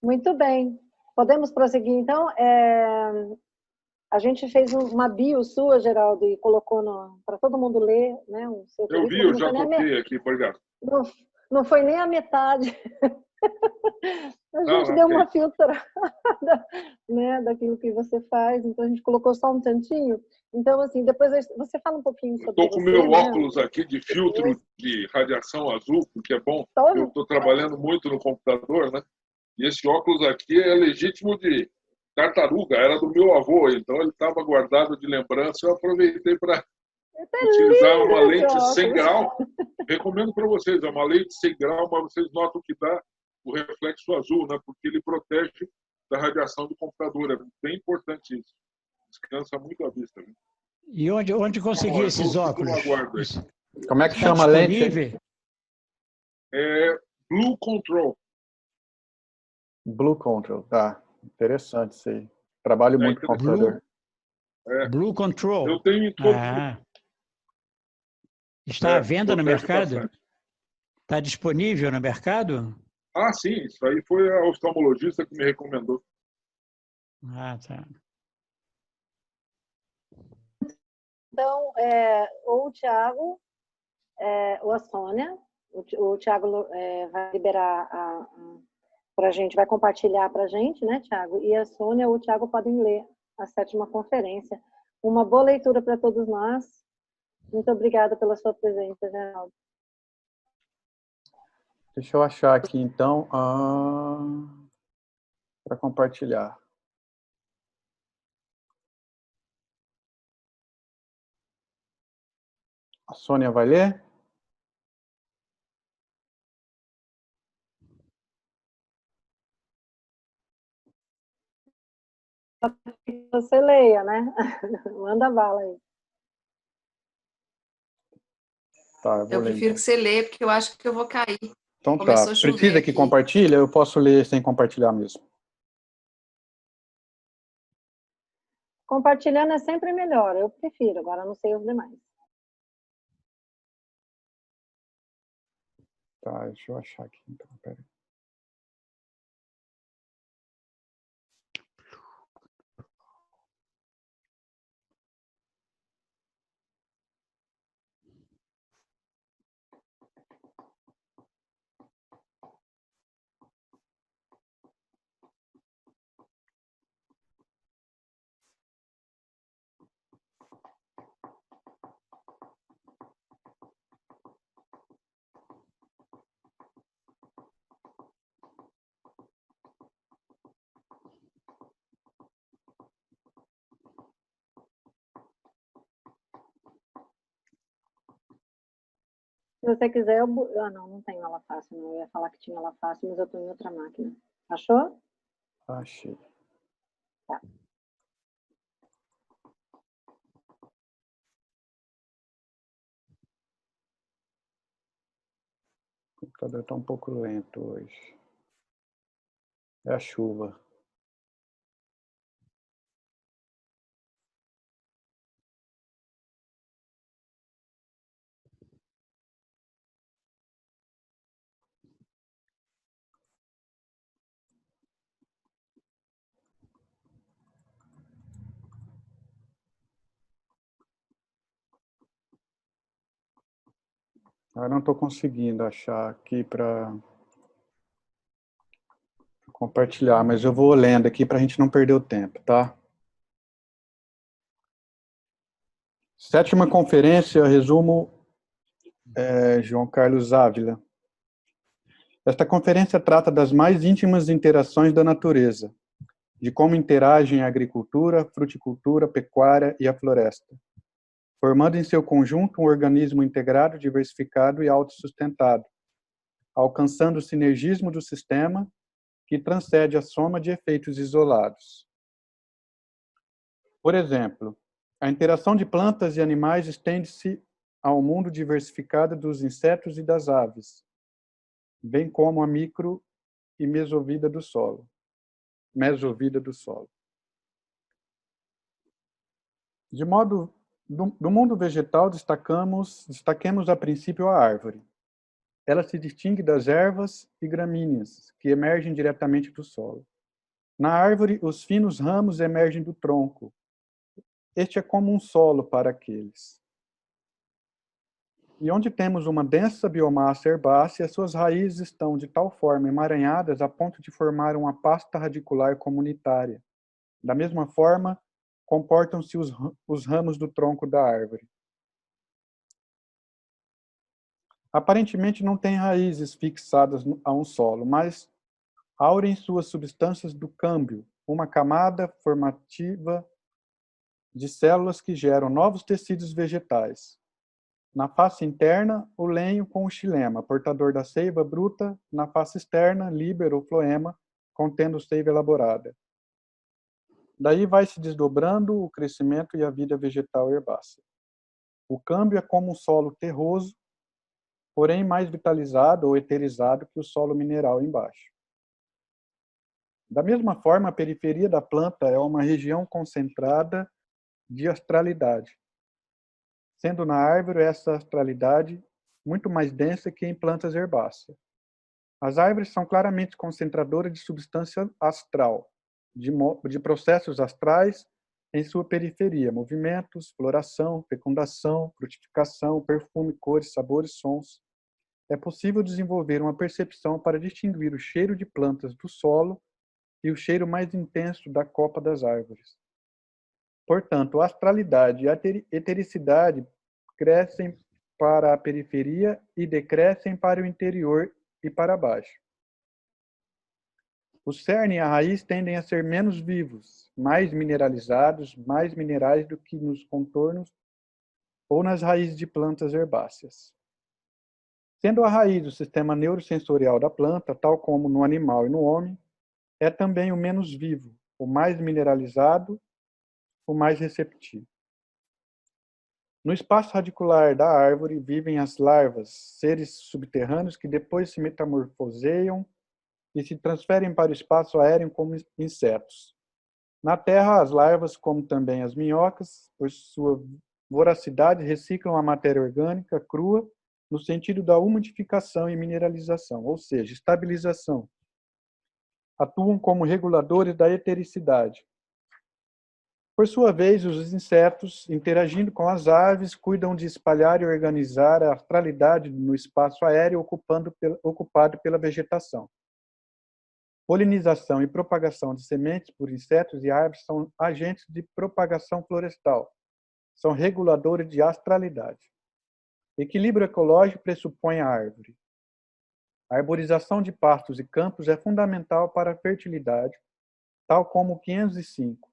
Muito bem. Podemos prosseguir, então? A gente fez uma bio sua, Geraldo, e colocou para todo mundo ler, né, o seu Eu vi, currículo. eu já toquei aqui, obrigado. Não foi nem a metade. A gente Não, deu ok. uma filtrada, né, daquilo que você faz, então a gente colocou só um tantinho. Então, assim, depois você fala um pouquinho sobre Estou você. com meu né, óculos aqui de filtro de radiação azul, porque é bom. Todo... Eu estou trabalhando muito no computador, né? E esse óculos aqui é legítimo de tartaruga, era do meu avô, então ele estava guardado de lembrança. Eu aproveitei para utilizar uma lente 100 grau. Recomendo para vocês, é uma lente 100 grau, mas vocês notam que dá o reflexo azul, né? Porque ele protege da radiação do computador. É bem importante isso. Descansa muito a vista. Né? E onde conseguir esses óculos? Como é que chama a lente? É Blue Control. Blue Control, tá. Interessante isso aí. Trabalho muito com computador. Blue Control. Eu tenho em todo Está à venda no mercado? Está disponível no mercado? Ah, sim. Isso aí foi a oftalmologista que me recomendou. Ah, tá. Então, ou o Thiago, ou a Sônia, o Thiago vai liberar para a gente, vai compartilhar para a gente, né, Thiago? E a Sônia ou o Thiago podem ler a 7ª conferência. Uma boa leitura para todos nós. Muito obrigada pela sua presença, Geraldo. Deixa eu achar aqui, então, para compartilhar. A Sônia vai ler? Você leia, né? Manda bala aí. Tá, eu prefiro que você leia, porque eu acho que eu vou cair. Então tá. Precisa que compartilhe? Eu posso ler sem compartilhar mesmo. Compartilhando é sempre melhor, eu prefiro, agora não sei os demais. Tá, deixa eu achar aqui, então, peraí. Se você quiser, não tenho ela fácil, não. Eu ia falar que tinha ela fácil, mas eu estou em outra máquina. Achou? Achei. Tá. O computador está um pouco lento hoje. É a chuva. Eu não estou conseguindo achar aqui para compartilhar, mas eu vou lendo aqui para a gente não perder o tempo, tá? 7ª conferência, resumo, João Carlos Ávila. Esta conferência trata das mais íntimas interações da natureza, de como interagem a agricultura, fruticultura, pecuária e a floresta, formando em seu conjunto um organismo integrado, diversificado e autossustentado, alcançando o sinergismo do sistema que transcende a soma de efeitos isolados. Por exemplo, a interação de plantas e animais estende-se ao mundo diversificado dos insetos e das aves, bem como a micro e mesovida do solo. De modo, do mundo vegetal, destaquemos a princípio a árvore. ela se distingue das ervas e gramíneas, que emergem diretamente do solo. Na árvore, os finos ramos emergem do tronco. Este é como um solo para aqueles. E onde temos uma densa biomassa herbácea, suas raízes estão de tal forma emaranhadas a ponto de formar uma pasta radicular comunitária. Da mesma forma, comportam-se os ramos do tronco da árvore. Aparentemente não têm raízes fixadas a um solo, mas aurem suas substâncias do câmbio, uma camada formativa de células que geram novos tecidos vegetais. Na face interna, o lenho com o xilema, portador da seiva bruta; na face externa, líbero ou floema, contendo seiva elaborada. Daí vai se desdobrando o crescimento e a vida vegetal herbácea. O câmbio é como um solo terroso, porém mais vitalizado ou eterizado que o solo mineral embaixo. Da mesma forma, a periferia da planta é uma região concentrada de astralidade, sendo na árvore essa astralidade muito mais densa que em plantas herbáceas. As árvores são claramente concentradoras de substância astral, de processos astrais em sua periferia, movimentos, floração, fecundação, frutificação, perfume, cores, sabores, sons. É possível desenvolver uma percepção para distinguir o cheiro de plantas do solo e o cheiro mais intenso da copa das árvores. Portanto, a astralidade e a etericidade crescem para a periferia e decrescem para o interior e para baixo. O cerne e a raiz tendem a ser menos vivos, mais mineralizados, mais minerais do que nos contornos ou nas raízes de plantas herbáceas. Sendo a raiz o sistema neurosensorial da planta, tal como no animal e no homem, é também o menos vivo, o mais mineralizado, o mais receptivo. No espaço radicular da árvore vivem as larvas, seres subterrâneos que depois se metamorfoseiam e se transferem para o espaço aéreo como insetos. Na terra, as larvas, como também as minhocas, por sua voracidade, reciclam a matéria orgânica crua no sentido da umidificação e mineralização, ou seja, estabilização. Atuam como reguladores da etericidade. Por sua vez, os insetos, interagindo com as aves, cuidam de espalhar e organizar a astralidade no espaço aéreo ocupado pela vegetação. Polinização e propagação de sementes por insetos e árvores são agentes de propagação florestal. São reguladores de astralidade. Equilíbrio ecológico pressupõe a árvore. A arborização de pastos e campos é fundamental para a fertilidade, tal como o 505.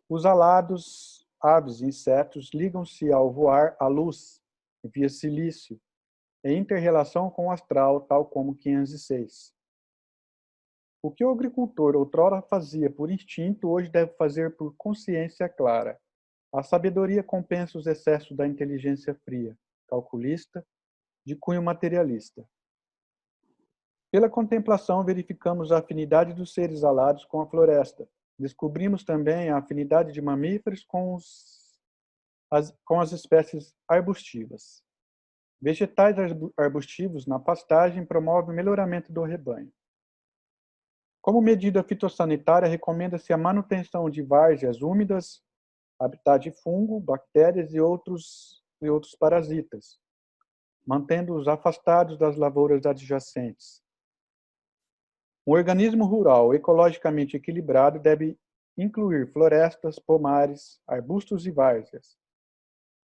Os alados, aves e insetos ligam-se ao voar à luz, via silício, em inter-relação com o astral, tal como o 506. O que o agricultor outrora fazia por instinto, hoje deve fazer por consciência clara. A sabedoria compensa os excessos da inteligência fria, calculista, de cunho materialista. Pela contemplação, verificamos a afinidade dos seres alados com a floresta. Descobrimos também a afinidade de mamíferos com as espécies arbustivas. Vegetais arbustivos na pastagem promovem o melhoramento do rebanho. Como medida fitossanitária, recomenda-se a manutenção de várzeas úmidas, habitat de fungo, bactérias e outros parasitas, mantendo-os afastados das lavouras adjacentes. Um organismo rural ecologicamente equilibrado deve incluir florestas, pomares, arbustos e várzeas,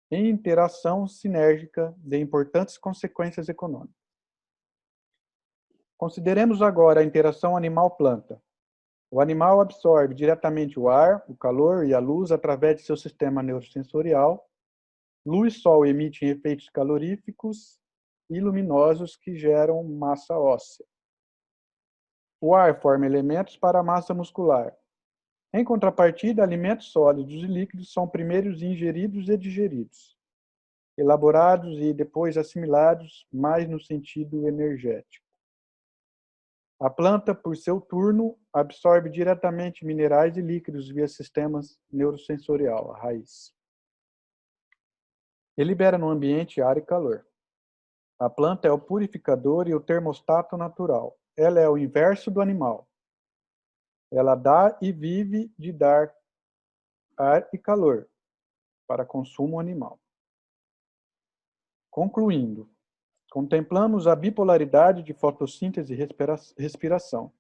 em interação sinérgica de importantes consequências econômicas. Consideremos agora a interação animal-planta. O animal absorve diretamente o ar, o calor e a luz através de seu sistema neurosensorial. Luz e sol emitem efeitos caloríficos e luminosos que geram massa óssea. O ar forma elementos para a massa muscular. Em contrapartida, alimentos sólidos e líquidos são primeiro ingeridos e digeridos, elaborados e depois assimilados, mais no sentido energético. A planta, por seu turno, absorve diretamente minerais e líquidos via sistemas neurosensorial, a raiz. E libera no ambiente ar e calor. A planta é o purificador e o termostato natural. Ela é o inverso do animal. Ela dá e vive de dar ar e calor para consumo animal. Concluindo, contemplamos a bipolaridade de fotossíntese e respiração.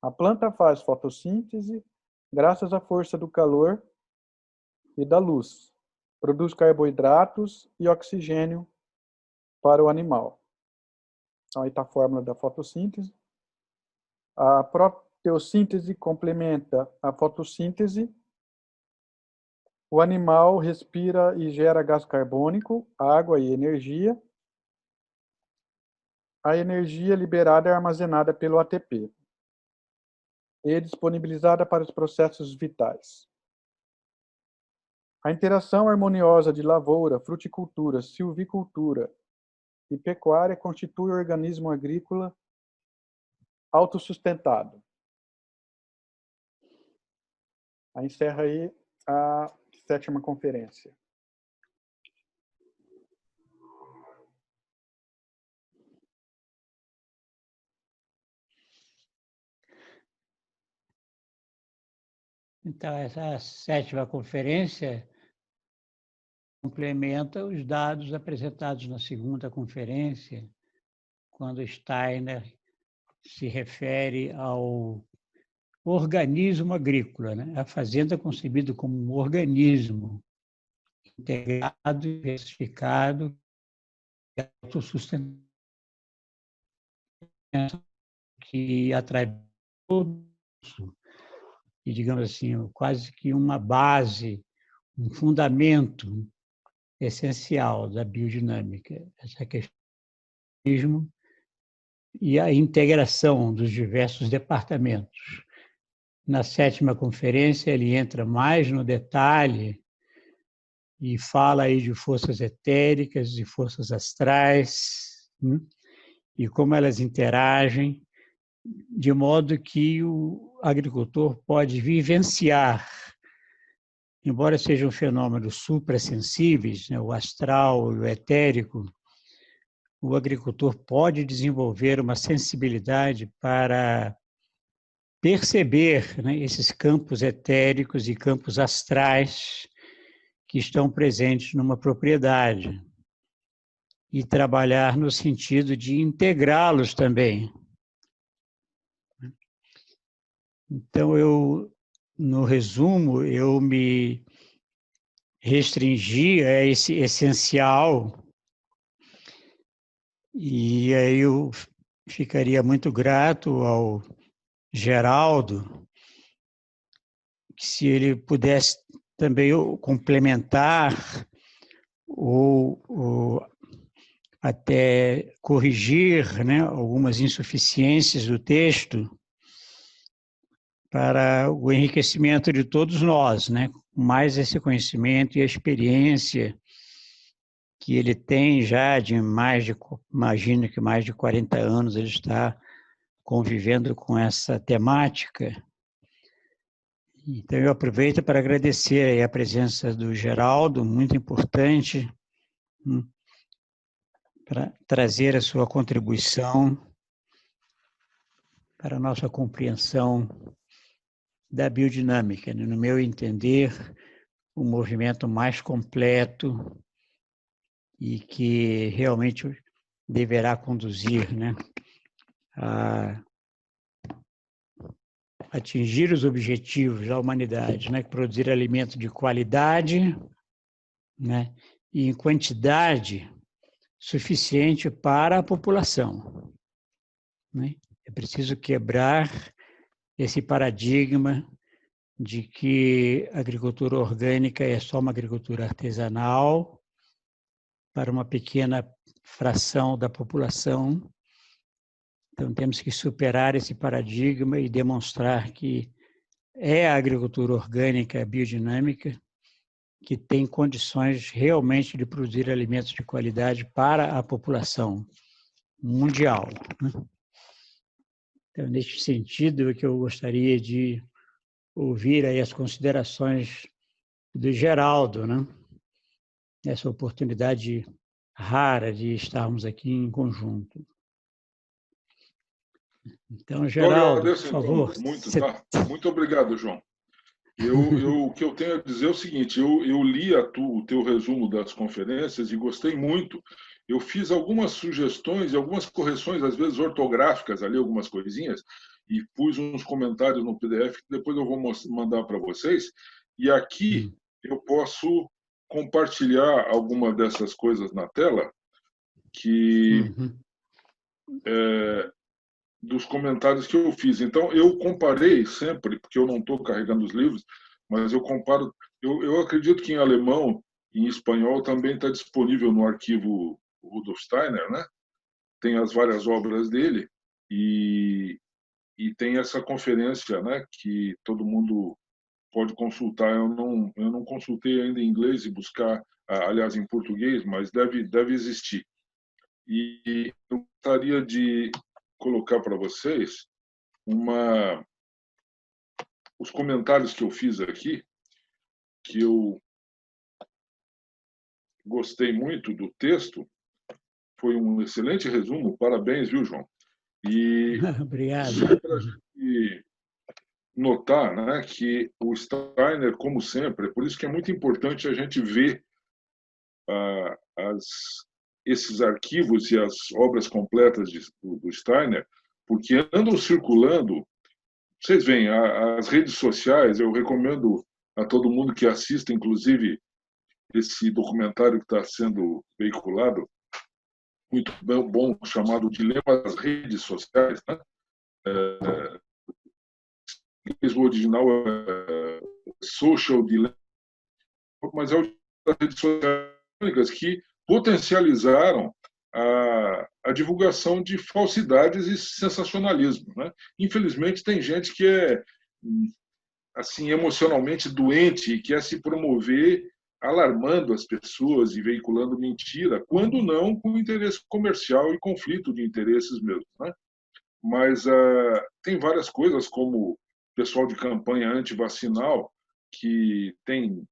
A planta faz fotossíntese graças à força do calor e da luz. Produz carboidratos e oxigênio para o animal. Então, aí está a fórmula da fotossíntese. A proteossíntese complementa a fotossíntese. O animal respira e gera gás carbônico, água e energia. A energia liberada é armazenada pelo ATP e disponibilizada para os processos vitais. A interação harmoniosa de lavoura, fruticultura, silvicultura e pecuária constitui o organismo agrícola autossustentado. Aí encerra aí a 7ª conferência. Então, essa 7ª conferência complementa os dados apresentados na 2ª conferência, quando Steiner se refere ao organismo agrícola, né? A fazenda concebida como um organismo integrado, diversificado e autossustentável, que atrai todos, e, digamos assim, quase que uma base, um fundamento essencial da biodinâmica, essa questão e a integração dos diversos departamentos. Na 7ª conferência, ele entra mais no detalhe e fala aí de forças etéricas e forças astrais, e como elas interagem, de modo que o agricultor pode vivenciar, embora sejam fenômenos suprassensíveis, né, o astral e o etérico, o agricultor pode desenvolver uma sensibilidade para perceber, né, esses campos etéricos e campos astrais que estão presentes numa propriedade e trabalhar no sentido de integrá-los também. Então, no resumo, eu me restringi a esse essencial e aí eu ficaria muito grato ao Geraldo, se ele pudesse também complementar ou até corrigir, né, algumas insuficiências do texto para o enriquecimento de todos nós, né? Mais esse conhecimento e a experiência que ele tem já imagino que mais de 40 anos ele está convivendo com essa temática. Então, eu aproveito para agradecer a presença do Geraldo, muito importante, para trazer a sua contribuição para a nossa compreensão da biodinâmica, no meu entender, um movimento mais completo e que realmente deverá conduzir, né, a atingir os objetivos da humanidade, né, produzir alimento de qualidade, né, e em quantidade suficiente para a população, né? É preciso quebrar esse paradigma de que a agricultura orgânica é só uma agricultura artesanal para uma pequena fração da população. Então, temos que superar esse paradigma e demonstrar que é a agricultura orgânica biodinâmica que tem condições realmente de produzir alimentos de qualidade para a população mundial, né? Então, neste sentido, é que eu gostaria de ouvir aí as considerações do Geraldo, né? Essa oportunidade rara de estarmos aqui em conjunto. Então, Geraldo, por favor. Muito, tá? Muito obrigado, João. O que eu tenho a dizer é o seguinte, eu li o teu resumo das conferências e gostei muito. Eu fiz algumas sugestões e algumas correções, às vezes ortográficas ali, algumas coisinhas, e pus uns comentários no PDF que depois eu vou mandar para vocês. E aqui eu posso compartilhar alguma dessas coisas na tela, que dos comentários que eu fiz. Então, eu comparei sempre, porque eu não estou carregando os livros, mas eu comparo. Eu acredito que em alemão e em espanhol também está disponível no arquivo Rudolf Steiner, né? Tem as várias obras dele e tem essa conferência, né? Que todo mundo pode consultar. Eu não consultei ainda em inglês e buscar, aliás, em português, mas deve existir. E eu gostaria de colocar para vocês os comentários que eu fiz aqui, que eu gostei muito do texto. Foi um excelente resumo. Parabéns, viu, João? E obrigado. Para a gente notar, né, que o Steiner, como sempre, é por isso que é muito importante a gente ver esses arquivos e as obras completas do Steiner, porque andam circulando. Vocês veem, as redes sociais, eu recomendo a todo mundo que assista, inclusive, esse documentário que está sendo veiculado, muito bom, chamado Dilema das Redes Sociais. Né? O original é Social Dilemma, mas é o das redes sociais que potencializaram a divulgação de falsidades e sensacionalismo. Né? Infelizmente, tem gente que é assim emocionalmente doente e quer se promover alarmando as pessoas e veiculando mentira, quando não com interesse comercial e conflito de interesses mesmo. Né? Mas tem várias coisas, como o pessoal de campanha antivacinal, que tem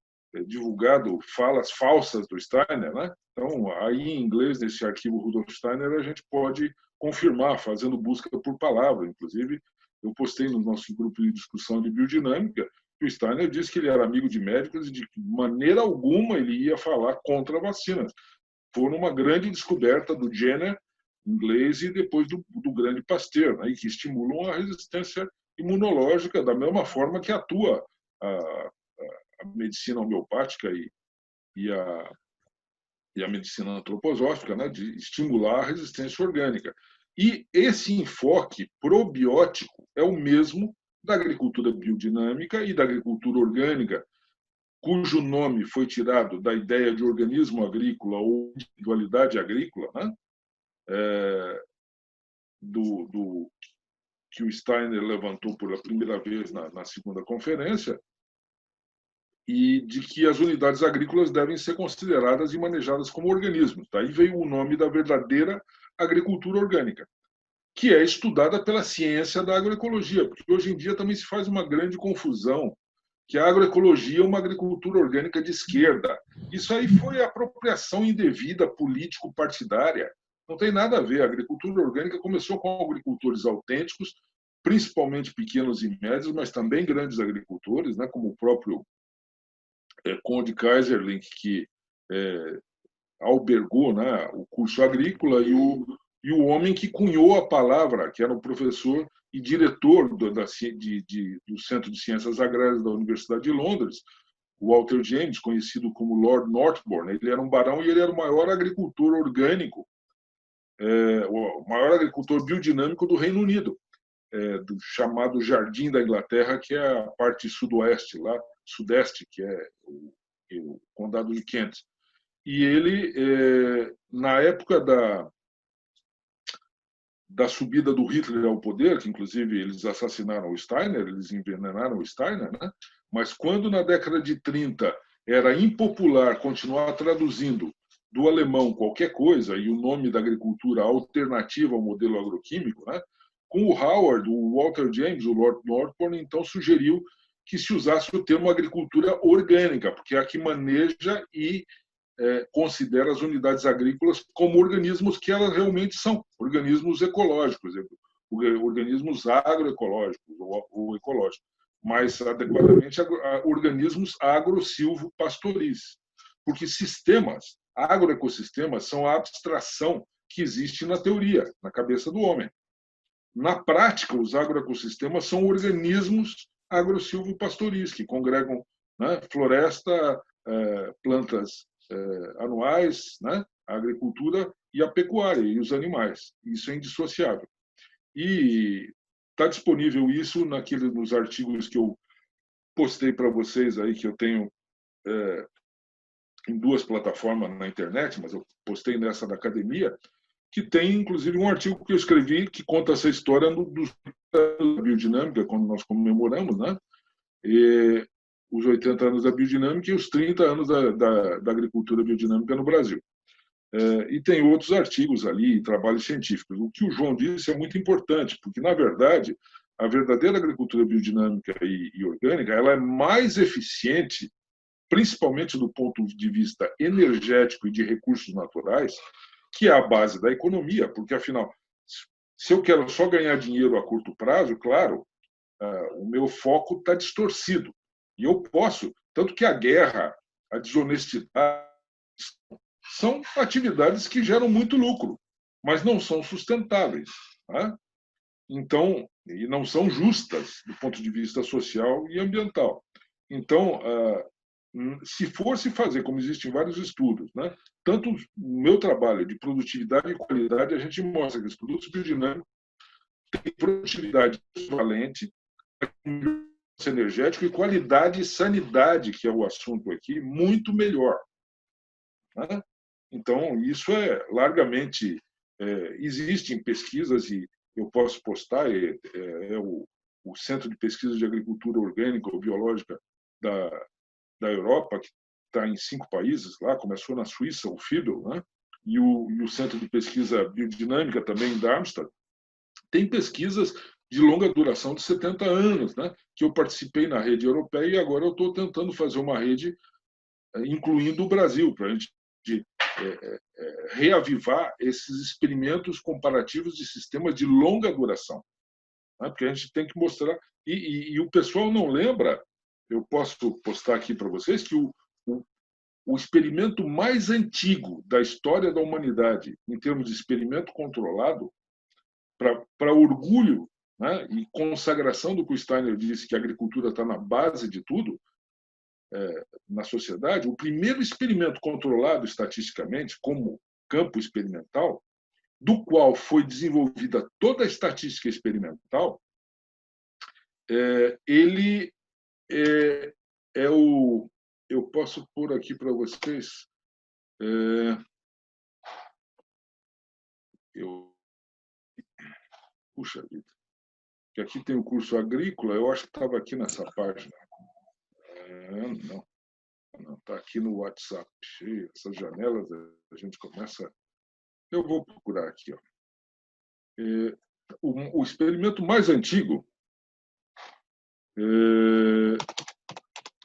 divulgado falas falsas do Steiner. Né? Então, aí em inglês, nesse arquivo Rudolf Steiner, a gente pode confirmar, fazendo busca por palavra. Inclusive, eu postei no nosso grupo de discussão de biodinâmica que o Steiner disse que ele era amigo de médicos e de maneira alguma ele ia falar contra vacinas. Foi uma grande descoberta do Jenner, inglês, e depois do grande Pasteur, né, que estimulam a resistência imunológica da mesma forma que atua a medicina homeopática e a medicina antroposófica, né, de estimular a resistência orgânica. E esse enfoque probiótico é o mesmo da agricultura biodinâmica e da agricultura orgânica, cujo nome foi tirado da ideia de organismo agrícola ou individualidade agrícola, né? Que o Steiner levantou pela primeira vez na segunda conferência, e de que as unidades agrícolas devem ser consideradas e manejadas como organismos. Daí veio o nome da verdadeira agricultura orgânica, que é estudada pela ciência da agroecologia, porque hoje em dia também se faz uma grande confusão, que a agroecologia é uma agricultura orgânica de esquerda. Isso aí foi apropriação indevida político-partidária. Não tem nada a ver. A agricultura orgânica começou com agricultores autênticos, principalmente pequenos e médios, mas também grandes agricultores, né, como o próprio Conde Kaiserling, que albergou, né, o curso agrícola, e o homem que cunhou a palavra, que era o professor e diretor do Centro de Ciências Agrárias da Universidade de Londres, o Walter James, conhecido como Lord Northbourne. Ele era um barão e ele era o maior agricultor orgânico, o maior agricultor biodinâmico do Reino Unido, do chamado Jardim da Inglaterra, que é a parte sudoeste, lá, sudeste, que é o condado de Kent. E ele, na época da subida do Hitler ao poder, que inclusive eles assassinaram o Steiner, eles envenenaram o Steiner, né? Mas quando na década de 30 era impopular continuar traduzindo do alemão qualquer coisa e o nome da agricultura alternativa ao modelo agroquímico, né? Com o Howard, o Walter James, o Lord Northbourne, então sugeriu que se usasse o termo agricultura orgânica, porque é a que maneja e considera as unidades agrícolas como organismos que elas realmente são, organismos ecológicos, organismos agroecológicos ou ecológicos, mais adequadamente organismos agro-silvo-pastoris, porque sistemas, agroecossistemas, são a abstração que existe na teoria, na cabeça do homem. Na prática, os agroecossistemas são organismos agro-silvo-pastoris, que congregam, né, floresta, plantas anuais, né, a agricultura e a pecuária, e os animais. Isso é indissociável. E está disponível isso nos artigos que eu postei para vocês aí, que eu tenho em 2 plataformas na internet, mas eu postei nessa da academia, que tem, inclusive, um artigo que eu escrevi que conta essa história dos da biodinâmica, quando nós comemoramos, né? E os 80 anos da biodinâmica e os 30 anos da agricultura biodinâmica no Brasil. E tem outros artigos ali, trabalhos científicos. O que o João disse é muito importante, porque, na verdade, a verdadeira agricultura biodinâmica e orgânica ela é mais eficiente, principalmente do ponto de vista energético e de recursos naturais, que é a base da economia, porque, afinal, se eu quero só ganhar dinheiro a curto prazo, claro, o meu foco está distorcido. E eu posso, tanto que a guerra, a desonestidade, são atividades que geram muito lucro, mas não são sustentáveis. Tá? Então, e não são justas do ponto de vista social e ambiental. Então, se fosse fazer, como existem vários estudos, né, tanto no meu trabalho de produtividade e qualidade, a gente mostra que os produtos biodinâmicos têm produtividade equivalente, energético e qualidade e sanidade, que é o assunto aqui, muito melhor. Né? Então, isso é largamente... existem pesquisas, e eu posso postar, o Centro de Pesquisa de Agricultura Orgânica ou Biológica da Europa, que está em 5 países, lá começou na Suíça, o FIBEL, né? E o Centro de Pesquisa Biodinâmica também em Darmstadt, tem pesquisas de longa duração de 70 anos, né? Que eu participei na rede europeia e agora eu estou tentando fazer uma rede incluindo o Brasil, para a gente reavivar esses experimentos comparativos de sistemas de longa duração. Né? Porque a gente tem que mostrar... E o pessoal não lembra, eu posso postar aqui para vocês, que o experimento mais antigo da história da humanidade, em termos de experimento controlado, para orgulho, né, e consagração do que o Steiner disse, que a agricultura está na base de tudo, na sociedade, o primeiro experimento controlado estatisticamente, como campo experimental, do qual foi desenvolvida toda a estatística experimental, ele eu posso pôr aqui para vocês. Puxa vida. Que aqui tem o curso agrícola, eu acho que estava aqui nessa página. Não, está aqui no WhatsApp. Essas janelas, a gente começa... Eu vou procurar aqui. Ó. O experimento mais antigo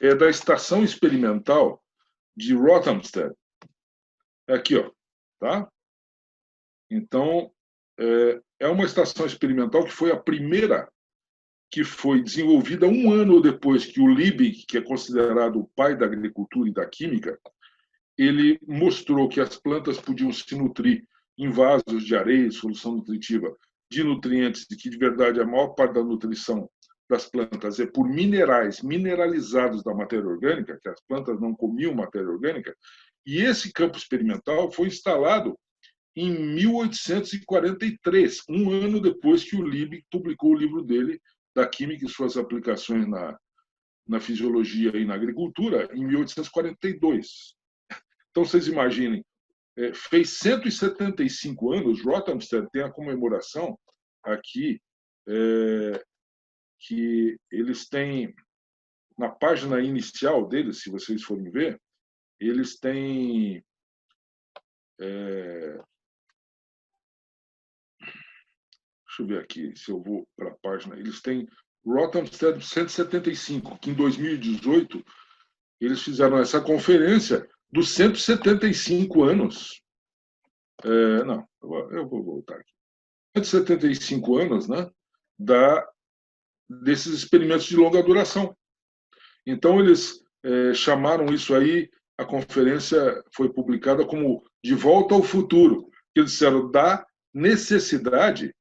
é da Estação Experimental de Rothamsted. Aqui, ó, tá? Então, é uma estação experimental que foi a primeira que foi desenvolvida 1 ano depois que o Liebig, que é considerado o pai da agricultura e da química, ele mostrou que as plantas podiam se nutrir em vasos de areia, solução nutritiva, de nutrientes, e que, de verdade, a maior parte da nutrição das plantas é por minerais mineralizados da matéria orgânica, que as plantas não comiam matéria orgânica, e esse campo experimental foi instalado em 1843, 1 ano depois que o Liebig publicou o livro dele, da química e suas aplicações na fisiologia e na agricultura, em 1842. Então, vocês imaginem, fez 175 anos, Rothamsted tem a comemoração aqui, que eles têm, na página inicial deles, se vocês forem ver, eles têm... Deixa eu ver aqui, se eu vou para a página. Eles têm Rothamsted 175, que em 2018 eles fizeram essa conferência dos 175 anos. Não, eu vou voltar aqui. 175 anos, né, desses experimentos de longa duração. Então, eles chamaram isso aí, a conferência foi publicada como De Volta ao Futuro, que eles disseram da necessidade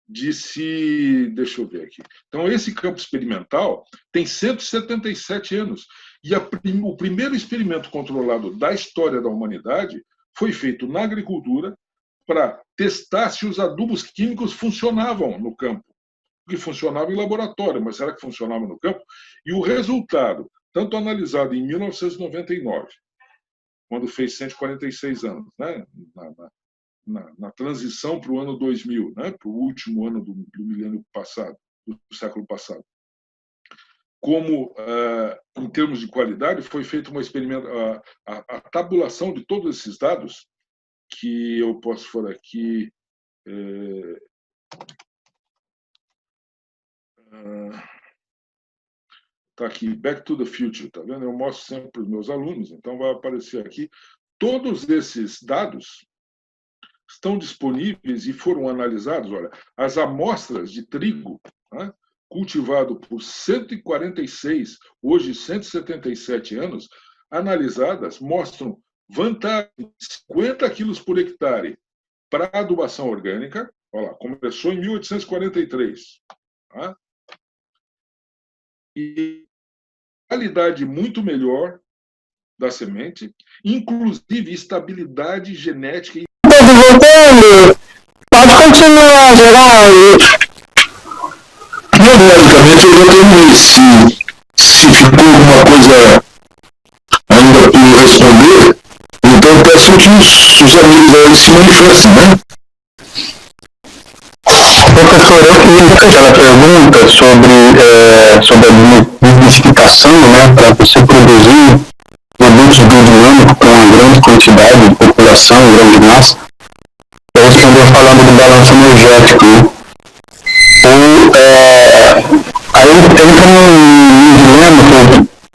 de se... Deixa eu ver aqui. Então, esse campo experimental tem 177 anos. E o primeiro experimento controlado da história da humanidade foi feito na agricultura para testar se os adubos químicos funcionavam no campo. Porque funcionava em laboratório, mas será que funcionava no campo? E o resultado, tanto analisado em 1999, quando fez 146 anos, né? Na transição para o ano 2000, né? Para o último ano do milênio passado, do século passado. Como, em termos de qualidade, foi feito um experimento, a tabulação de todos esses dados, que eu posso for aqui... Está aqui, Back to the Future, tá vendo? Eu mostro sempre para os meus alunos, então vai aparecer aqui. Todos esses dados estão disponíveis e foram analisados. Olha, as amostras de trigo, né, cultivado por 146, hoje 177 anos, analisadas, mostram vantagem de 50 quilos por hectare para a adubação orgânica. Olha lá, começou em 1843. Tá? E qualidade muito melhor da semente, inclusive estabilidade genética. Pode continuar, Geraldo. Logicamente, eu já terminei. Se ficou alguma coisa ainda por responder, então eu peço que os amigos aí se manifestem, né? Professor, eu queria fazer aquela pergunta sobre a desmistificação, né, para você produzir produtos biodinâmicos com uma grande quantidade de população, grande massa. Eu respondeu falando do balanço energético. Aí entra num dilema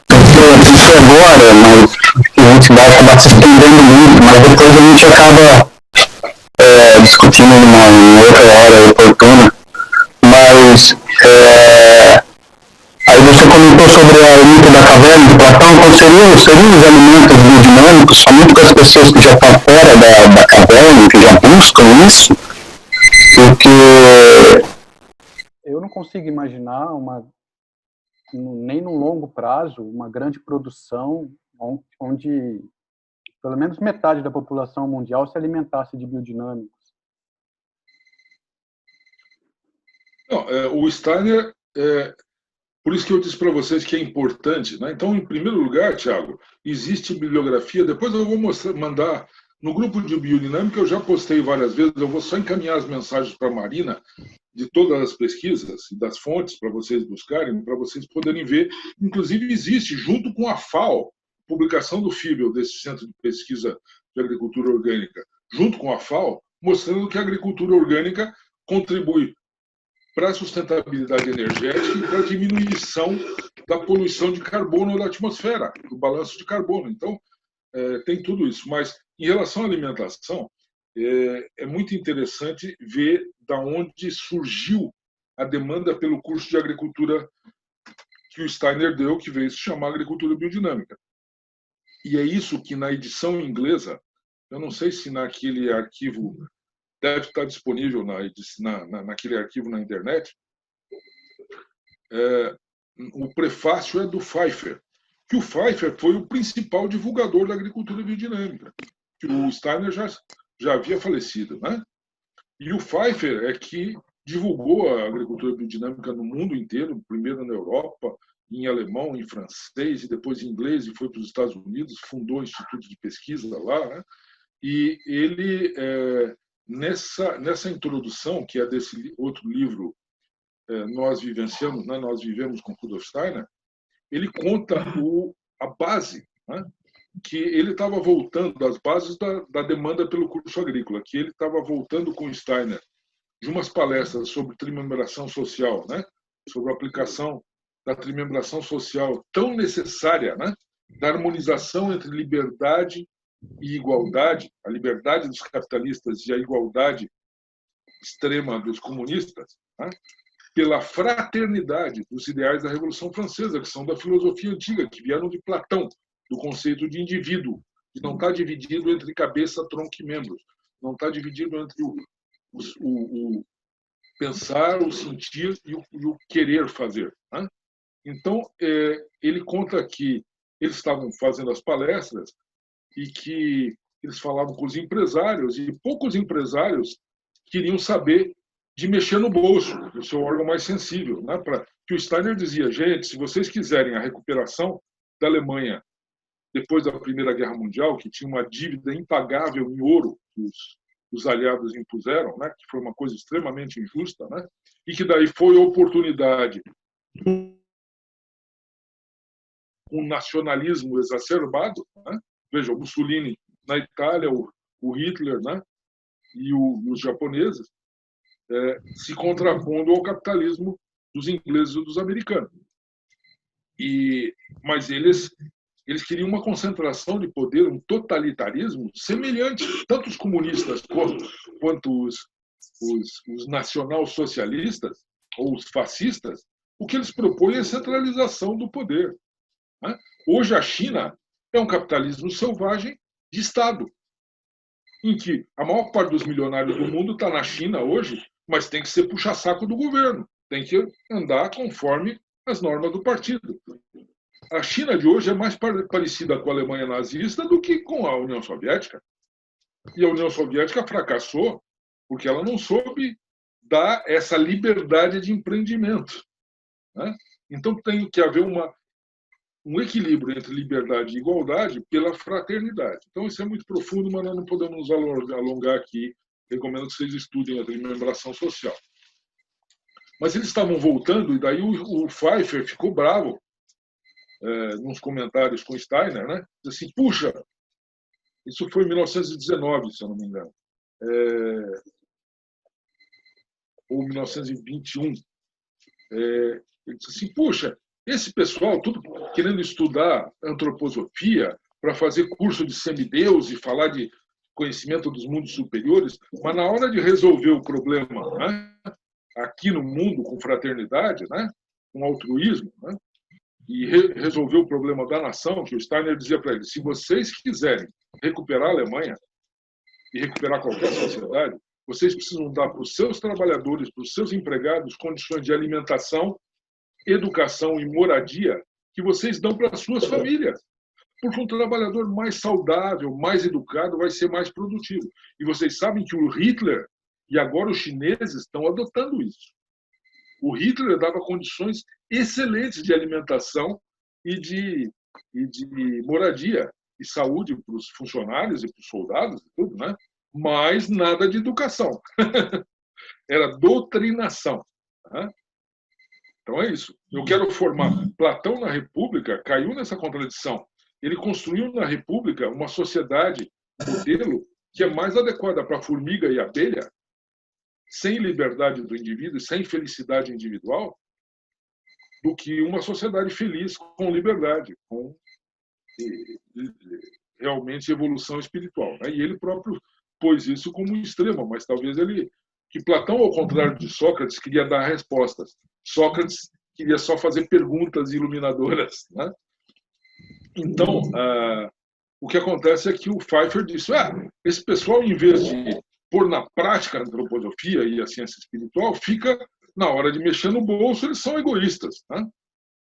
que eu pensei agora, mas que a gente vai acabar se estendendo muito, mas depois a gente acaba discutindo em outra hora oportuna, mas aí você comentou sobre o mito da caverna de Platão. Então seriam os alimentos biodinâmicos somente para as pessoas que já estão fora da caverna, que já buscam isso? Porque eu não consigo imaginar nem no longo prazo uma grande produção onde pelo menos metade da população mundial se alimentasse de biodinâmicos. Não, o Steiner, por isso que eu disse para vocês que é importante, né? Então, em primeiro lugar, Tiago, existe bibliografia, depois eu vou mandar no grupo de biodinâmica, eu já postei várias vezes, eu vou só encaminhar as mensagens para a Marina de todas as pesquisas e das fontes para vocês buscarem, para vocês poderem ver. Inclusive, existe, junto com a FAO, publicação do FIBEL, desse Centro de Pesquisa de Agricultura Orgânica, junto com a FAO, mostrando que a agricultura orgânica contribui para a sustentabilidade energética e para a diminuição da poluição de carbono da atmosfera, do balanço de carbono. Então, tem tudo isso. Mas, em relação à alimentação, é muito interessante ver da onde surgiu a demanda pelo curso de agricultura que o Steiner deu, que veio se chamar Agricultura Biodinâmica. E é isso que, na edição inglesa, eu não sei se naquele arquivo deve estar disponível naquele arquivo na internet, o prefácio é do Pfeiffer, que o Pfeiffer foi o principal divulgador da agricultura biodinâmica, que o Steiner já havia falecido, né? E o Pfeiffer é que divulgou a agricultura biodinâmica no mundo inteiro, primeiro na Europa, em alemão, em francês, e depois em inglês, e foi para os Estados Unidos, fundou o Instituto de Pesquisa lá, né? E ele, nessa introdução, que é desse outro livro, Nós Vivenciamos, né? Nós Vivemos com Rudolf Steiner, ele conta a base, né? Que ele estava voltando das bases da demanda pelo curso agrícola, que ele estava voltando com Steiner de umas palestras sobre trimembração social, né? Sobre a aplicação da trimembração social tão necessária, né? da harmonização entre liberdade e igualdade, a liberdade dos capitalistas e a igualdade extrema dos comunistas, né? Pela fraternidade dos ideais da Revolução Francesa, que são da filosofia antiga, que vieram de Platão, do conceito de indivíduo, que não está dividido entre cabeça, tronco e membros, não está dividido entre o pensar, o sentir e o querer fazer, né? Então, ele conta que eles estavam fazendo as palestras e que eles falavam com os empresários, e poucos empresários queriam saber de mexer no bolso, o seu órgão mais sensível, né? Que o Steiner dizia, gente, se vocês quiserem a recuperação da Alemanha depois da Primeira Guerra Mundial, que tinha uma dívida impagável em ouro que os aliados impuseram, né? Que foi uma coisa extremamente injusta, né? E que daí foi a oportunidade um nacionalismo exacerbado, né? Veja, o Mussolini na Itália, o Hitler, né? E os japoneses, se contrapondo ao capitalismo dos ingleses e dos americanos. Mas eles queriam uma concentração de poder, um totalitarismo semelhante, tanto os comunistas quanto os nacional-socialistas ou os fascistas. O que eles propõem é a centralização do poder, né? Hoje a China é um capitalismo selvagem de Estado, em que a maior parte dos milionários do mundo está na China hoje, mas tem que ser puxa-saco do governo, tem que andar conforme as normas do partido. A China de hoje é mais parecida com a Alemanha nazista do que com a União Soviética. E a União Soviética fracassou porque ela não soube dar essa liberdade de empreendimento, né? Então tem que haver um equilíbrio entre liberdade e igualdade pela fraternidade. Então isso é muito profundo, mas nós não podemos nos alongar aqui. Recomendo que vocês estudem a desmembração social. Mas eles estavam voltando, e daí o Pfeiffer ficou bravo nos comentários com Steiner, né? Diz assim, puxa, isso foi em 1919, se eu não me engano, ou 1921. Ele disse assim, puxa, esse pessoal, tudo querendo estudar antroposofia para fazer curso de semideus e falar de conhecimento dos mundos superiores, mas na hora de resolver o problema, né, aqui no mundo com fraternidade, né, com altruísmo, né, e resolver o problema da nação, que o Steiner dizia para eles, se vocês quiserem recuperar a Alemanha e recuperar qualquer sociedade, vocês precisam dar para os seus trabalhadores, para os seus empregados, condições de alimentação, educação e moradia que vocês dão para as suas famílias. Porque um trabalhador mais saudável, mais educado, vai ser mais produtivo. E vocês sabem que o Hitler e agora os chineses estão adotando isso. O Hitler dava condições excelentes de alimentação e de moradia e saúde para os funcionários e para os soldados e tudo, né? Mas nada de educação. Era doutrinação, né? Então é isso. Eu quero formar. Platão na República caiu nessa contradição. Ele construiu na República uma sociedade modelo que é mais adequada para a formiga e a abelha, sem liberdade do indivíduo, sem felicidade individual, do que uma sociedade feliz com liberdade, com realmente evolução espiritual. E ele próprio pôs isso como um extremo, mas talvez que Platão, ao contrário de Sócrates, queria dar respostas. Sócrates queria só fazer perguntas iluminadoras, né? Então, o que acontece é que o Pfeiffer disse, esse pessoal, em vez de pôr na prática a antroposofia e a ciência espiritual, fica, na hora de mexer no bolso, eles são egoístas, né?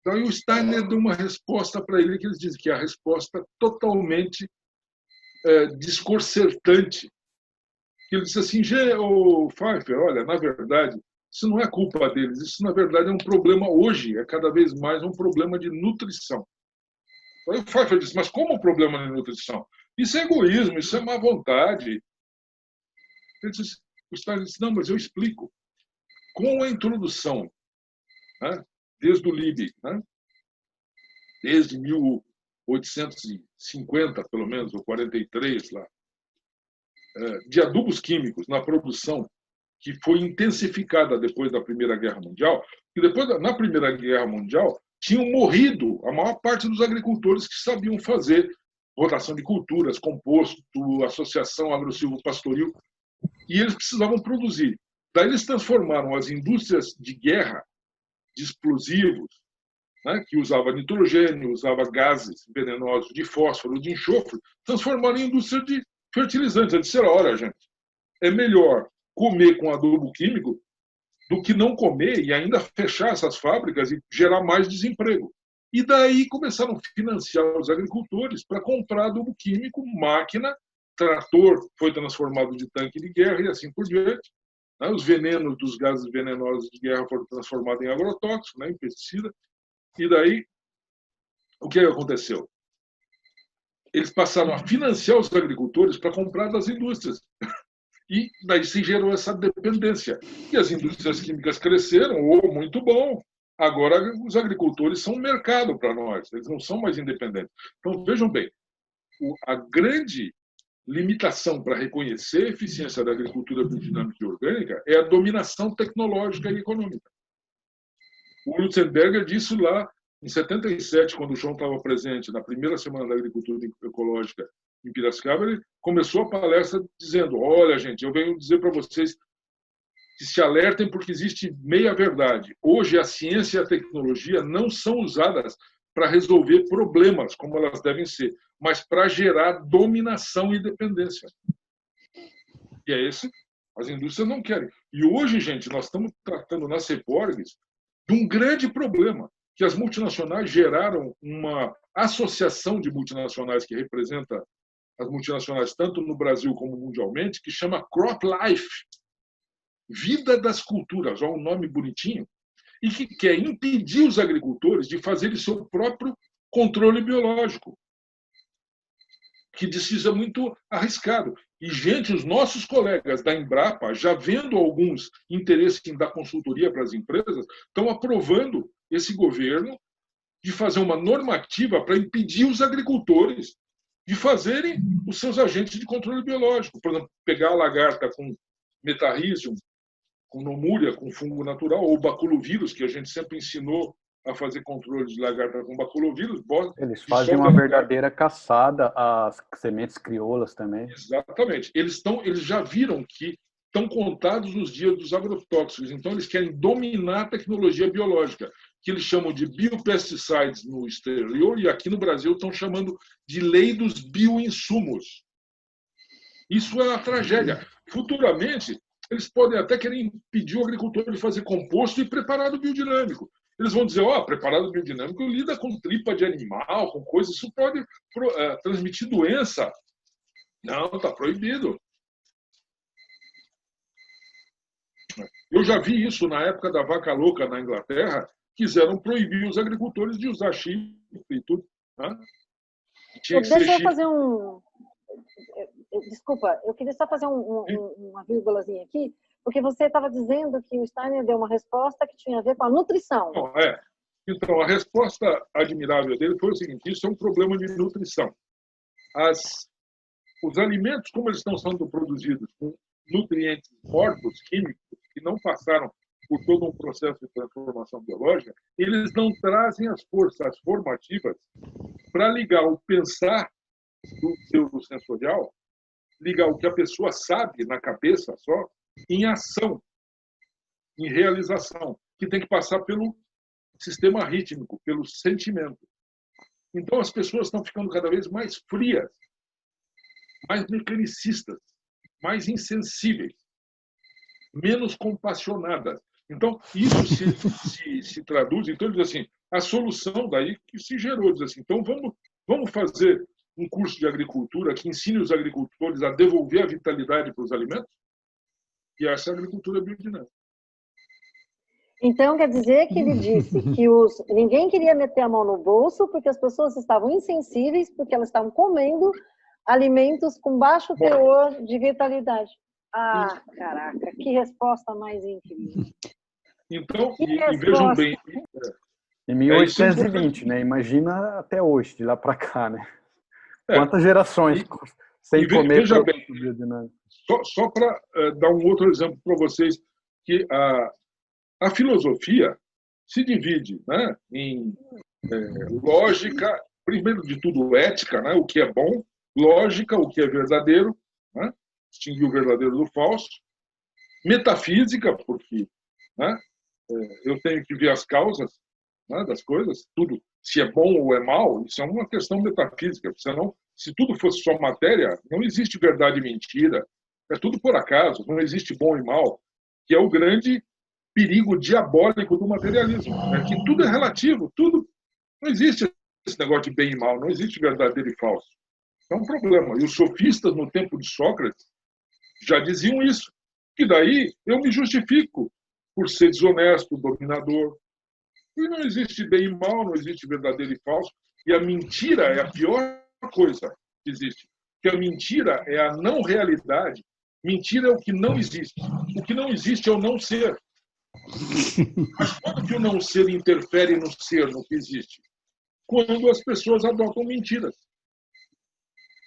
Então, o Steiner deu uma resposta para ele, que eles dizem que é a resposta totalmente desconcertante. Ele disse assim, o Pfeiffer, olha, na verdade, isso não é culpa deles, isso, na verdade, é um problema hoje, é cada vez mais um problema de nutrição. Aí o Pfeiffer disse, mas como um problema de nutrição? Isso é egoísmo, isso é má vontade. O Steiner disse, não, mas eu explico. Com a introdução, né, desde o Liebig, né, desde 1850, pelo menos, ou 43, lá, de adubos químicos na produção, que foi intensificada depois da Primeira Guerra Mundial, e depois, na Primeira Guerra Mundial, tinham morrido a maior parte dos agricultores que sabiam fazer rotação de culturas, composto, associação agro-silvo-pastoril, e eles precisavam produzir. Daí eles transformaram as indústrias de guerra, de explosivos, né, que usava nitrogênio, usava gases venenosos de fósforo, de enxofre, transformaram em indústria de fertilizantes. Eles disseram, olha, gente, é melhor comer com adubo químico do que não comer e ainda fechar essas fábricas e gerar mais desemprego. E daí começaram a financiar os agricultores para comprar adubo químico, máquina, trator foi transformado de tanque de guerra e assim por diante. Os venenos dos gases venenosos de guerra foram transformados em agrotóxicos, em pesticida. E daí, o que aconteceu? Eles passaram a financiar os agricultores para comprar das indústrias. E daí se gerou essa dependência. E as indústrias químicas cresceram, muito bom. Agora os agricultores são um mercado para nós, eles não são mais independentes. Então, vejam bem, a grande limitação para reconhecer a eficiência da agricultura biodinâmica e orgânica é a dominação tecnológica e econômica. O Lutzenberger disse lá em 77, quando o João estava presente na primeira semana da agricultura ecológica em Piracicaba, ele começou a palestra dizendo, olha, gente, eu venho dizer para vocês que se alertem porque existe meia-verdade. Hoje, a ciência e a tecnologia não são usadas para resolver problemas, como elas devem ser, mas para gerar dominação e dependência. E é esse, as indústrias não querem. E hoje, gente, nós estamos tratando nas CEPORGs de um grande problema, que as multinacionais geraram uma associação de multinacionais que representa as multinacionais tanto no Brasil como mundialmente, que chama Crop Life, Vida das Culturas, olha um nome bonitinho, e que quer impedir os agricultores de fazerem seu próprio controle biológico, que diz que isso é muito arriscado. E, gente, os nossos colegas da Embrapa, já vendo alguns interesses em dar consultoria para as empresas, estão aprovando esse governo de fazer uma normativa para impedir os agricultores de fazerem os seus agentes de controle biológico. Por exemplo, pegar a lagarta com metarrhizium, com nomúria, com fungo natural, ou baculovírus, que a gente sempre ensinou a fazer controle de lagarta com baculovírus. Eles fazem uma verdadeira caçada às sementes crioulas também. Exatamente. Eles já viram que estão contados os dias dos agrotóxicos, então eles querem dominar a tecnologia biológica, que eles chamam de biopesticides no exterior, e aqui no Brasil estão chamando de lei dos bioinsumos. Isso é uma tragédia. Futuramente, eles podem até querer impedir o agricultor de fazer composto e preparado biodinâmico. Eles vão dizer, preparado biodinâmico lida com tripa de animal, com coisas, isso pode transmitir doença. Não, está proibido. Eu já vi isso na época da vaca louca na Inglaterra, quiseram proibir os agricultores de usar chifre e tudo. Né? Deixa eu fazer um... Desculpa, eu queria só fazer uma vírgulazinha aqui, porque você estava dizendo que o Steiner deu uma resposta que tinha a ver com a nutrição. Então, a resposta admirável dele foi o seguinte, isso é um problema de nutrição. Os alimentos, como eles estão sendo produzidos com nutrientes mortos, químicos, que não passaram por todo um processo de transformação biológica, eles não trazem as forças formativas para ligar o pensar do neurosensorial, ligar o que a pessoa sabe na cabeça só, em ação, em realização, que tem que passar pelo sistema rítmico, pelo sentimento. Então, as pessoas estão ficando cada vez mais frias, mais mecanicistas, mais insensíveis, menos compassionadas. Então, isso se traduz, então, ele diz assim, a solução daí que se gerou, diz assim, então vamos fazer um curso de agricultura que ensine os agricultores a devolver a vitalidade para os alimentos? E essa é a agricultura biodinâmica. Então, quer dizer que ele disse que ninguém queria meter a mão no bolso porque as pessoas estavam insensíveis, porque elas estavam comendo alimentos com baixo teor de vitalidade. Caraca, que resposta mais incrível. Então, e vejam bem... Em 1820, né? Imagina até hoje, de lá para cá, né? Quantas gerações sem comer veja bem, só para dar um outro exemplo para vocês, que a filosofia se divide, né, em lógica, primeiro de tudo ética, né, o que é bom, lógica, o que é verdadeiro, né, distinguir o verdadeiro do falso, metafísica, porque, né, eu tenho que ver as causas, né, das coisas, tudo, se é bom ou é mal, isso é uma questão metafísica, senão, se tudo fosse só matéria, não existe verdade e mentira, é tudo por acaso, não existe bom e mal, que é o grande perigo diabólico do materialismo, é que tudo é relativo, tudo, não existe esse negócio de bem e mal, não existe verdadeiro e falso. É um problema. E os sofistas, no tempo de Sócrates, já diziam isso, que daí eu me justifico por ser desonesto, dominador. E não existe bem e mal, não existe verdadeiro e falso. E a mentira é a pior coisa que existe. Porque a mentira é a não realidade. Mentira é o que não existe. O que não existe é o não ser. Mas quando que o não ser interfere no ser, no que existe? Quando as pessoas adotam mentiras.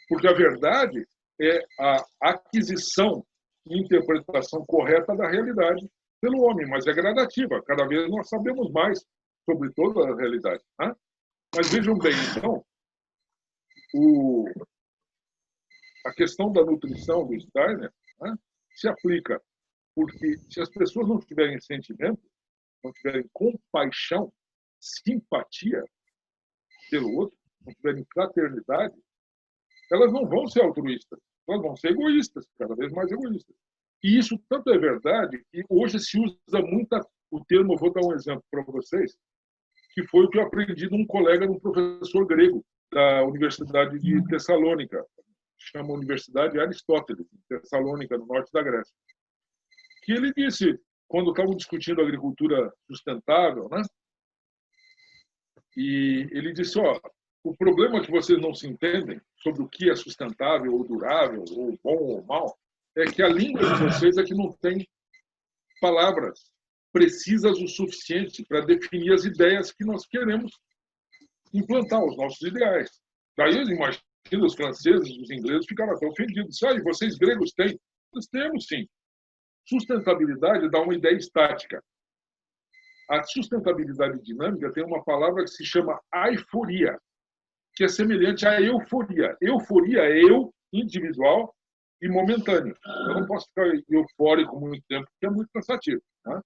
Porque a verdade é a aquisição e interpretação correta da realidade pelo homem, mas é gradativa. Cada vez nós sabemos mais sobre toda a realidade. Né? Mas vejam bem, então, a questão da nutrição do Steiner, né, se aplica. Porque se as pessoas não tiverem sentimento, não tiverem compaixão, simpatia pelo outro, não tiverem fraternidade, elas não vão ser altruístas, elas vão ser egoístas, cada vez mais egoístas. E isso tanto é verdade que hoje se usa muito o termo, vou dar um exemplo para vocês, que foi o que eu aprendi de um colega, de um professor grego da Universidade de Tessalônica, chama Universidade Aristóteles, em Tessalônica, no norte da Grécia. Que ele disse, quando estavam discutindo agricultura sustentável, né? E ele disse, o problema que vocês não se entendem sobre o que é sustentável ou durável, ou bom ou mal, é que a língua de vocês é que não tem palavras precisas o suficiente para definir as ideias que nós queremos implantar, os nossos ideais. Daí, imagina, os franceses, os ingleses ficaram até ofendidos. E vocês gregos têm? Nós temos, sim. Sustentabilidade dá uma ideia estática. A sustentabilidade dinâmica tem uma palavra que se chama aiforia, que é semelhante à euforia. Euforia é eu, individual e momentâneo. Eu não posso ficar eufórico muito tempo, porque é muito cansativo. Né?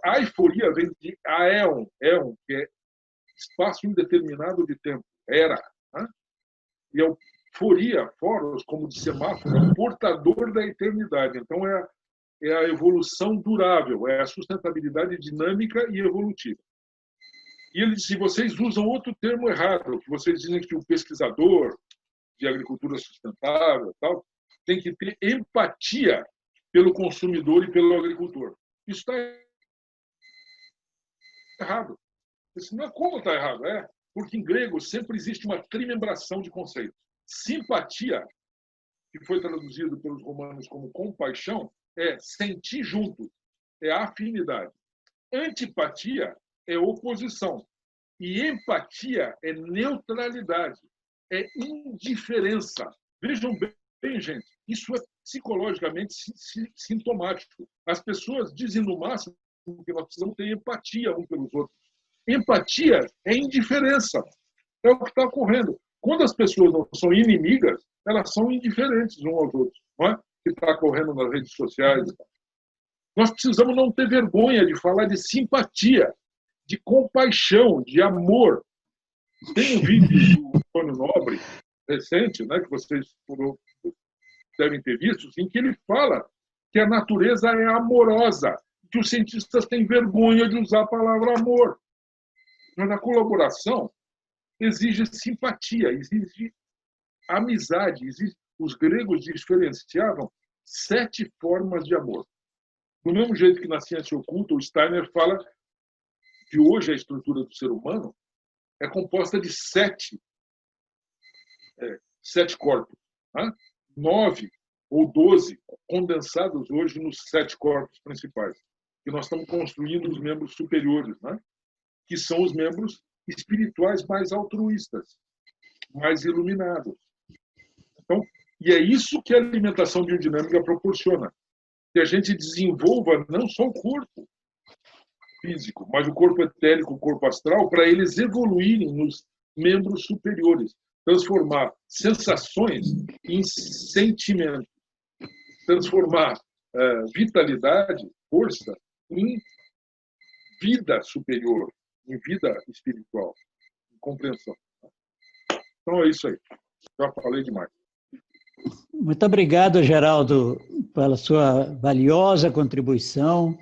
A euforia vem de aeon, que é espaço indeterminado de tempo, era. Né? E a euforia, foros, como de semáforo, é o portador da eternidade. Então, é a evolução durável, é a sustentabilidade dinâmica e evolutiva. E ele disse, vocês usam outro termo errado, que vocês dizem que o pesquisador de agricultura sustentável tal, tem que ter empatia pelo consumidor e pelo agricultor. Isso está errado. Isso não é como está errado, porque em grego sempre existe uma trimembração de conceitos. Simpatia, que foi traduzido pelos romanos como compaixão, é sentir junto, é afinidade. Antipatia é oposição. E empatia é neutralidade, é indiferença. Vejam bem, gente, isso é psicologicamente sintomático. As pessoas dizem no máximo que nós precisamos ter empatia uns pelos outros. Empatia é indiferença. É o que está ocorrendo. Quando as pessoas não são inimigas, elas são indiferentes uns aos outros. Não é? Que está ocorrendo nas redes sociais. Nós precisamos não ter vergonha de falar de simpatia, de compaixão, de amor. Tem um vídeo do Antônio Nobre, recente, né, que vocês devem ter visto, em que ele fala que a natureza é amorosa, que os cientistas têm vergonha de usar a palavra amor. Mas a colaboração exige simpatia, exige amizade. Os gregos diferenciavam 7 formas de amor. Do mesmo jeito que na ciência oculta, o Steiner fala que hoje a estrutura do ser humano é composta de 7 corpos. Né? 9 ou 12 condensados hoje nos 7 corpos principais. Que nós estamos construindo os membros superiores, né? Que são os membros espirituais mais altruístas, mais iluminados. Então, e é isso que a alimentação biodinâmica proporciona. Que a gente desenvolva não só o corpo, físico, mas o corpo etérico, o corpo astral, para eles evoluírem nos membros superiores, transformar sensações em sentimento, transformar vitalidade, força, em vida superior, em vida espiritual, em compreensão. Então é isso aí. Já falei demais. Muito obrigado, Geraldo, pela sua valiosa contribuição.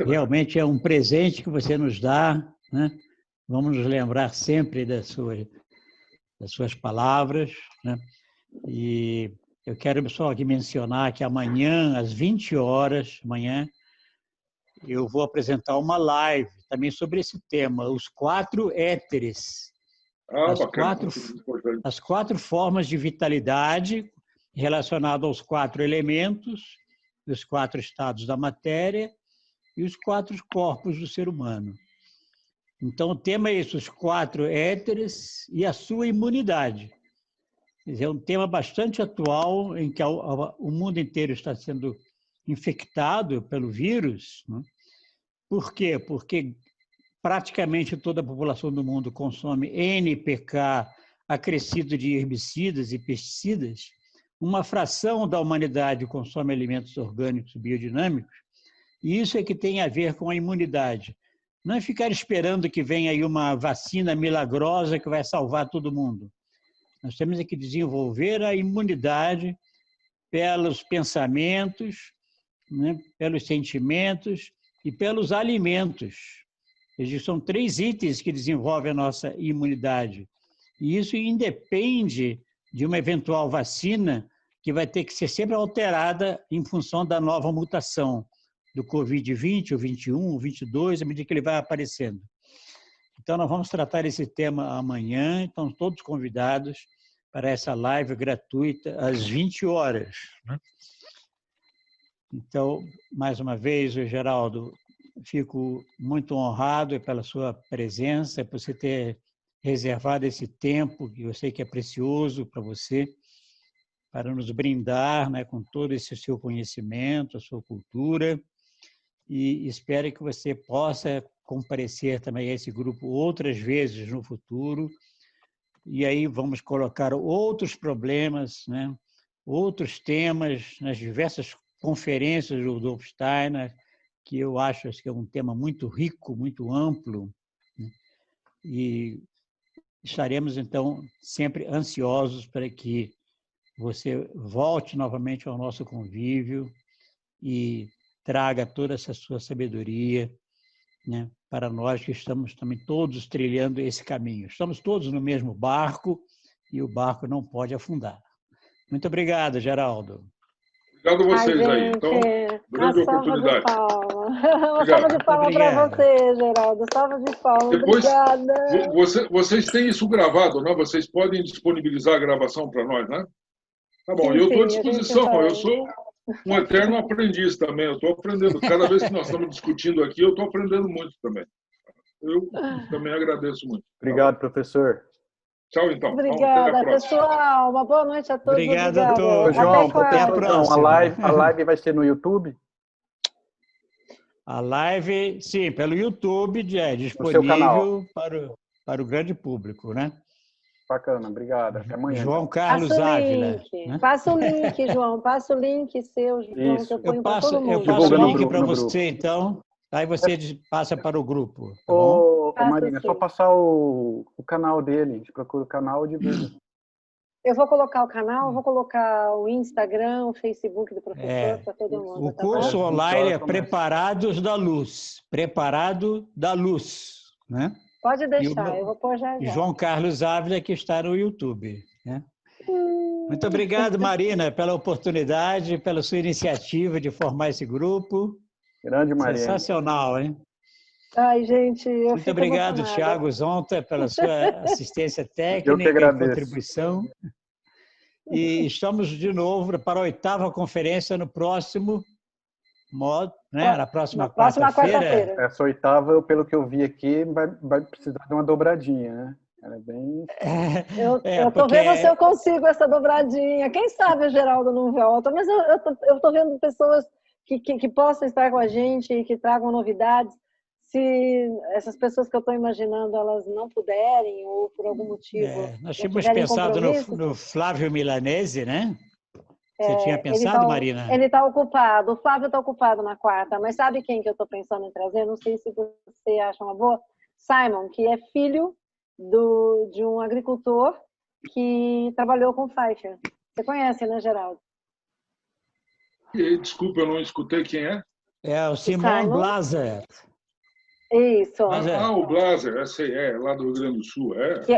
Realmente é um presente que você nos dá, né? Vamos nos lembrar sempre das suas palavras, né? E eu quero só aqui mencionar que amanhã, às 20 horas, eu vou apresentar uma live também sobre esse tema, os 4 éteres. As 4 formas de vitalidade relacionadas aos 4 elementos, os 4 estados da matéria e os 4 corpos do ser humano. Então, o tema é esse, os 4 éteres e a sua imunidade. É um tema bastante atual, em que o mundo inteiro está sendo infectado pelo vírus. Né? Por quê? Porque praticamente toda a população do mundo consome NPK acrescido de herbicidas e pesticidas. Uma fração da humanidade consome alimentos orgânicos e biodinâmicos, e isso é que tem a ver com a imunidade. Não é ficar esperando que venha aí uma vacina milagrosa que vai salvar todo mundo. Nós temos que desenvolver a imunidade pelos pensamentos, né, pelos sentimentos e pelos alimentos. São 3 itens que desenvolvem a nossa imunidade. E isso independe de uma eventual vacina que vai ter que ser sempre alterada em função da nova mutação do Covid-20, o 21, o 22, à medida que ele vai aparecendo. Então, nós vamos tratar esse tema amanhã, estão todos convidados para essa live gratuita às 20 horas. Então, mais uma vez, Geraldo, fico muito honrado pela sua presença, por você ter reservado esse tempo, que eu sei que é precioso para você, para nos brindar, né, com todo esse seu conhecimento, a sua cultura, e espero que você possa comparecer também a esse grupo outras vezes no futuro, e aí vamos colocar outros problemas, né, outros temas nas diversas conferências do Rudolf Steiner, que eu acho que é um tema muito rico, muito amplo, né? E estaremos, então, sempre ansiosos para que você volte novamente ao nosso convívio e traga toda essa sua sabedoria, né, para nós que estamos também todos trilhando esse caminho. Estamos todos no mesmo barco e o barco não pode afundar. Muito obrigado, Geraldo. Obrigado a vocês aí. Então, grande oportunidade. Uma salva de palmas para você, Geraldo. Salva de palmas. Depois, obrigada. Vocês têm isso gravado, né? Vocês podem disponibilizar a gravação para nós, né? Tá bom, sim, eu estou à sim, disposição. Eu sou um eterno aprendiz também. Eu estou aprendendo. Cada vez que nós estamos discutindo aqui, eu estou aprendendo muito também. Eu também agradeço muito. Obrigado, professor. Tchau, então. Obrigada, pessoal. Uma boa noite a todos. Obrigado a todos. João, até a próxima. A live vai ser no YouTube? A live, sim, pelo YouTube é disponível para o grande público, né? Bacana, obrigado. Até amanhã. João Carlos Ávila. Né? Passa o link, João. Passa o link seu, João, isso. que eu ponho para todo mundo. Eu passo o link para você, então. Aí você passa para o grupo. Tá bom? Marina, é só passar o canal dele. A gente procura o canal de vídeo. Eu vou colocar o canal, vou colocar o Instagram, o Facebook do professor para todo mundo. O curso online é Preparados da Luz. Preparado da Luz, né? Pode deixar, eu vou pôr já. E João Carlos Ávila, que está no YouTube, né? Muito obrigado, Marina, pela oportunidade, pela sua iniciativa de formar esse grupo. Grande, Marina. Sensacional, hein? Ai, gente, muito obrigado, Thiago Zonta, pela sua assistência técnica e contribuição. E estamos de novo para a 8ª conferência no próximo né? Na próxima quarta-feira. Essa 8ª, pelo que eu vi aqui, vai precisar de uma dobradinha, né? Ela é bem... Eu tô vendo se eu consigo essa dobradinha. Quem sabe o Geraldo não volta, mas eu tô vendo pessoas que possam estar com a gente e que tragam novidades. se essas pessoas que eu estou imaginando, elas não puderem, ou por algum motivo... Nós não tínhamos tiverem pensado compromisso, no Flávio Milanese, né? Você tinha pensado, Marina? Ele está ocupado, o Flávio está ocupado na quarta, mas sabe quem que eu estou pensando em trazer? Não sei se você acha uma boa. Simon, que é filho de um agricultor que trabalhou com Pfeiffer. Você conhece, né, Geraldo? Desculpa, eu não escutei quem é. É o Simon Blaser. Isso. O Blaser, essa aí lá do Rio Grande do Sul.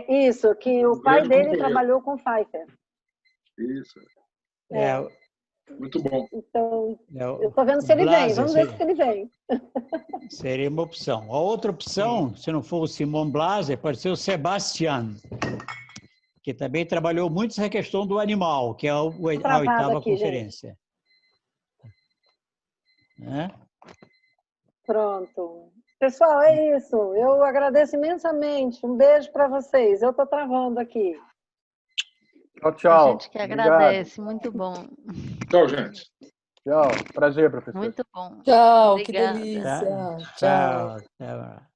Isso, que o pai dele trabalhou com Pfeiffer. Isso. Muito bom. Então, eu estou vendo se ele vem. Vamos ver se ele vem. Seria uma opção. A outra opção, se não for o Simon Blaser, pode ser o Sebastian, que também trabalhou muito essa questão do animal, que é a oitava conferência. Pronto. Pessoal, é isso. Eu agradeço imensamente. Um beijo para vocês. Eu estou travando aqui. Tchau, tchau. A gente que agradece. Muito bom. Tchau, gente. Tchau. Prazer, professor. Muito bom. Tchau, Obrigada. que delícia. Tchau.